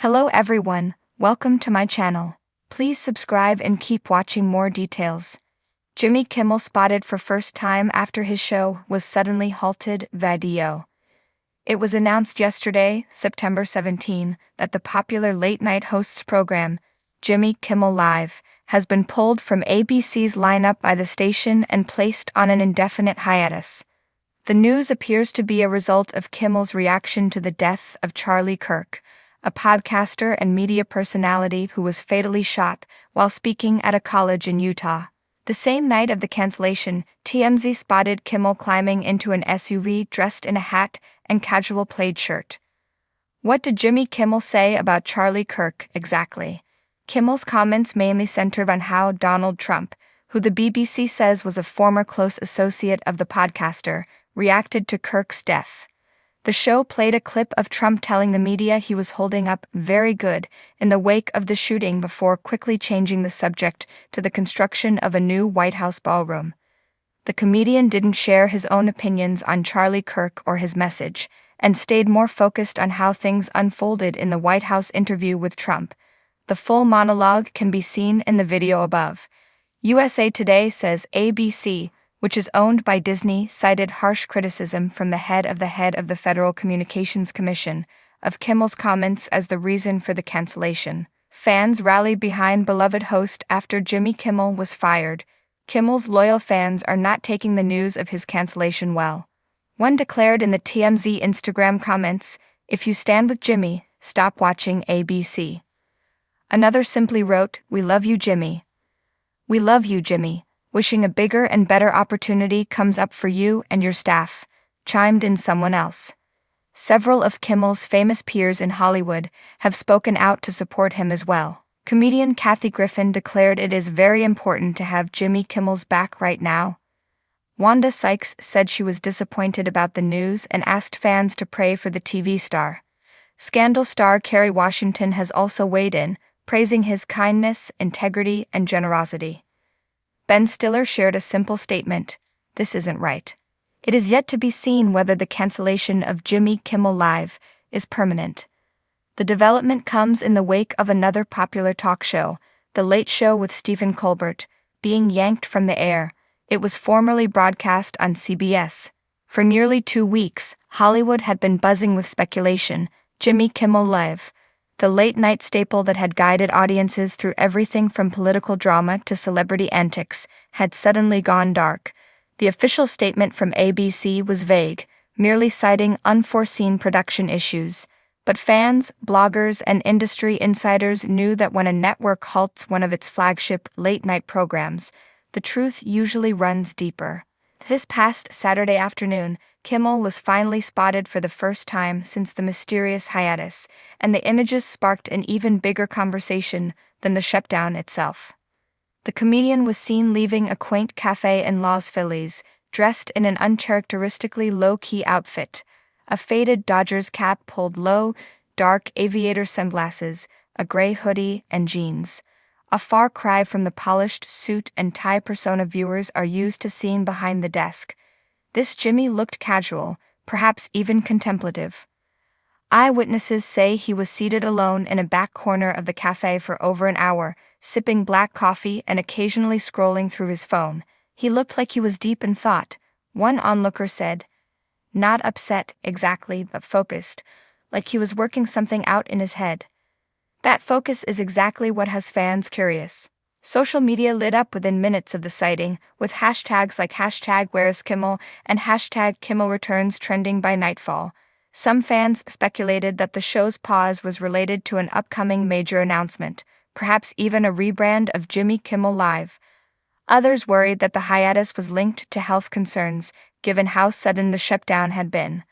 Hello everyone, welcome to my channel. Please subscribe and keep watching more details. Jimmy Kimmel spotted for first time after his show was suddenly halted video. It was announced yesterday, September 17, that the popular late-night hosts program, Jimmy Kimmel Live, has been pulled from ABC's lineup by the station and placed on an indefinite hiatus. The news appears to be a result of Kimmel's reaction to the death of Charlie Kirk, a podcaster and media personality who was fatally shot while speaking at a college in Utah. The same night of the cancellation, TMZ spotted Kimmel climbing into an SUV dressed in a hat and casual plaid shirt. What did Jimmy Kimmel say about Charlie Kirk exactly? Kimmel's comments mainly centered on how Donald Trump, who the BBC says was a former close associate of the podcaster, reacted to Kirk's death. The show played a clip of Trump telling the media he was holding up very good in the wake of the shooting before quickly changing the subject to the construction of a new White House ballroom. The comedian didn't share his own opinions on Charlie Kirk or his message, and stayed more focused on how things unfolded in the White House interview with Trump. The full monologue can be seen in the video above. USA Today says ABC, which is owned by Disney, cited harsh criticism from the head of the Federal Communications Commission of Kimmel's comments as the reason for the cancellation. Fans rallied behind beloved host after Jimmy Kimmel was fired. Kimmel's loyal fans are not taking the news of his cancellation well. One declared in the TMZ Instagram comments, "If you stand with Jimmy, stop watching ABC." Another simply wrote, "We love you, Jimmy. We love you, Jimmy. Wishing a bigger and better opportunity comes up for you and your staff," chimed in someone else. Several of Kimmel's famous peers in Hollywood have spoken out to support him as well. Comedian Kathy Griffin declared it is very important to have Jimmy Kimmel's back right now. Wanda Sykes said she was disappointed about the news and asked fans to pray for the TV star. Scandal star Kerry Washington has also weighed in, praising his kindness, integrity, and generosity. Ben Stiller shared a simple statement: "This isn't right." It is yet to be seen whether the cancellation of Jimmy Kimmel Live is permanent. The development comes in the wake of another popular talk show, The Late Show with Stephen Colbert, being yanked from the air. It was formerly broadcast on CBS. For nearly 2 weeks, Hollywood had been buzzing with speculation. Jimmy Kimmel Live, the late-night staple that had guided audiences through everything from political drama to celebrity antics, had suddenly gone dark. The official statement from ABC was vague, merely citing unforeseen production issues. But fans, bloggers, and industry insiders knew that when a network halts one of its flagship late-night programs, the truth usually runs deeper. This past Saturday afternoon, Kimmel was finally spotted for the first time since the mysterious hiatus, and the images sparked an even bigger conversation than the shutdown itself. The comedian was seen leaving a quaint cafe in Los Feliz, dressed in an uncharacteristically low-key outfit, a faded Dodgers cap pulled low, dark aviator sunglasses, a gray hoodie, and jeans. A far cry from the polished suit and tie persona viewers are used to seeing behind the desk. This Jimmy looked casual, perhaps even contemplative. Eyewitnesses say he was seated alone in a back corner of the cafe for over an hour, sipping black coffee and occasionally scrolling through his phone. He looked like he was deep in thought, one onlooker said. Not upset, exactly, but focused, like he was working something out in his head. That focus is exactly what has fans curious. Social media lit up within minutes of the sighting, with hashtags like #WhereIsKimmel and #KimmelReturns trending by nightfall. Some fans speculated that the show's pause was related to an upcoming major announcement, perhaps even a rebrand of Jimmy Kimmel Live. Others worried that the hiatus was linked to health concerns, given how sudden the shutdown had been.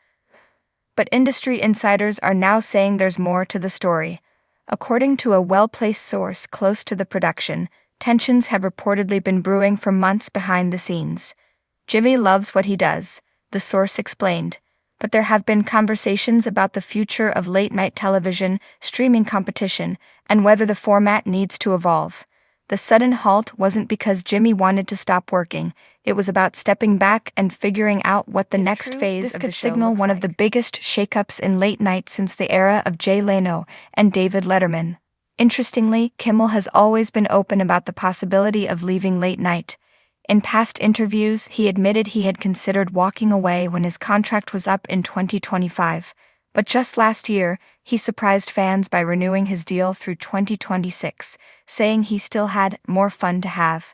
But industry insiders are now saying there's more to the story. According to a well-placed source close to the production, tensions have reportedly been brewing for months behind the scenes. Jimmy loves what he does, the source explained, but there have been conversations about the future of late-night television, streaming competition, and whether the format needs to evolve. The sudden halt wasn't because Jimmy wanted to stop working, it was about stepping back and figuring out what the next phase of the show looks like. This could signal one of the biggest shakeups in late night since the era of Jay Leno and David Letterman. Interestingly, Kimmel has always been open about the possibility of leaving late night. In past interviews, he admitted he had considered walking away when his contract was up in 2025. But just last year, he surprised fans by renewing his deal through 2026, saying he still had more fun to have.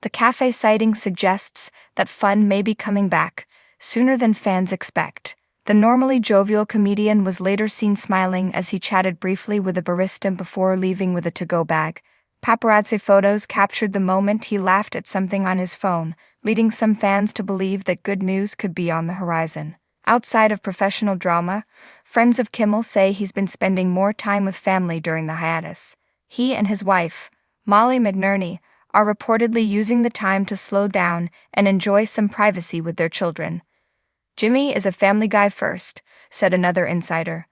The cafe sighting suggests that fun may be coming back, sooner than fans expect. The normally jovial comedian was later seen smiling as he chatted briefly with a barista before leaving with a to-go bag. Paparazzi photos captured the moment he laughed at something on his phone, leading some fans to believe that good news could be on the horizon. Outside of professional drama, friends of Kimmel say he's been spending more time with family during the hiatus. He and his wife, Molly McNerney, are reportedly using the time to slow down and enjoy some privacy with their children. "Jimmy is a family guy first," said another insider.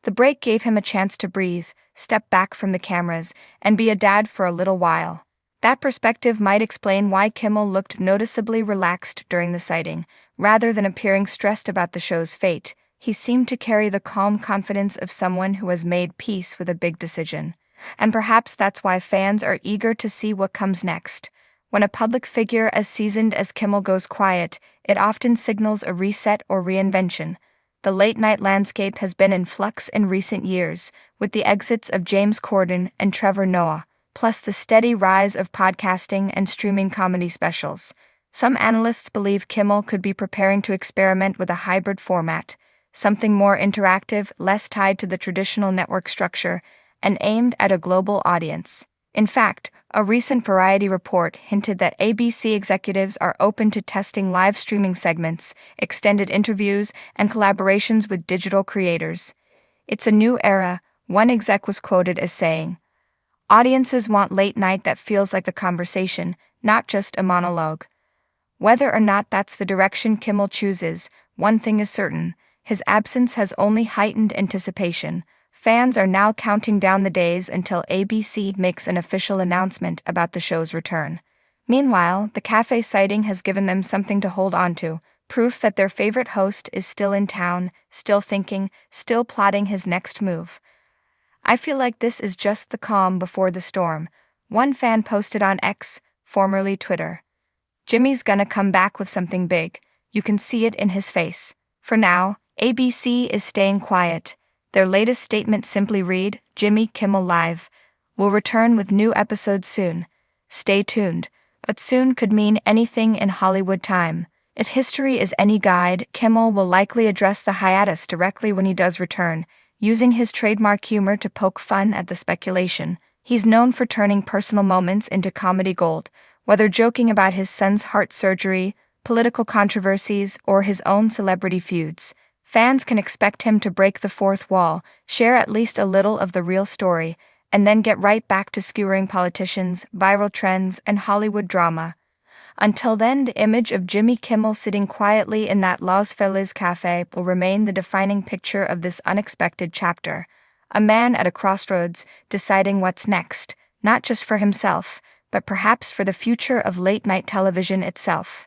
The break gave him a chance to breathe, step back from the cameras, and be a dad for a little while. That perspective might explain why Kimmel looked noticeably relaxed during the sighting. Rather than appearing stressed about the show's fate, he seemed to carry the calm confidence of someone who has made peace with a big decision. And perhaps that's why fans are eager to see what comes next. When a public figure as seasoned as Kimmel goes quiet, it often signals a reset or reinvention. The late-night landscape has been in flux in recent years, with the exits of James Corden and Trevor Noah, plus the steady rise of podcasting and streaming comedy specials. Some analysts believe Kimmel could be preparing to experiment with a hybrid format, something more interactive, less tied to the traditional network structure, and aimed at a global audience. In fact, a recent Variety report hinted that ABC executives are open to testing live streaming segments, extended interviews, and collaborations with digital creators. "It's a new era," one exec was quoted as saying. "Audiences want late night that feels like a conversation, not just a monologue." Whether or not that's the direction Kimmel chooses, one thing is certain: his absence has only heightened anticipation. Fans are now counting down the days until ABC makes an official announcement about the show's return. Meanwhile, the cafe sighting has given them something to hold on to, proof that their favorite host is still in town, still thinking, still plotting his next move. "I feel like this is just the calm before the storm," one fan posted on X, formerly Twitter. "Jimmy's gonna come back with something big, you can see it in his face." For now, ABC is staying quiet. Their latest statement simply read, "Jimmy Kimmel Live will return with new episodes soon. Stay tuned." But soon could mean anything in Hollywood time. If history is any guide, Kimmel will likely address the hiatus directly when he does return, using his trademark humor to poke fun at the speculation. He's known for turning personal moments into comedy gold, whether joking about his son's heart surgery, political controversies, or his own celebrity feuds. Fans can expect him to break the fourth wall, share at least a little of the real story, and then get right back to skewering politicians, viral trends, and Hollywood drama. Until then, the image of Jimmy Kimmel sitting quietly in that Los Feliz cafe will remain the defining picture of this unexpected chapter. A man at a crossroads, deciding what's next, not just for himself, but perhaps for the future of late-night television itself.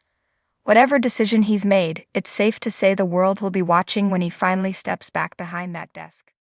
Whatever decision he's made, it's safe to say the world will be watching when he finally steps back behind that desk.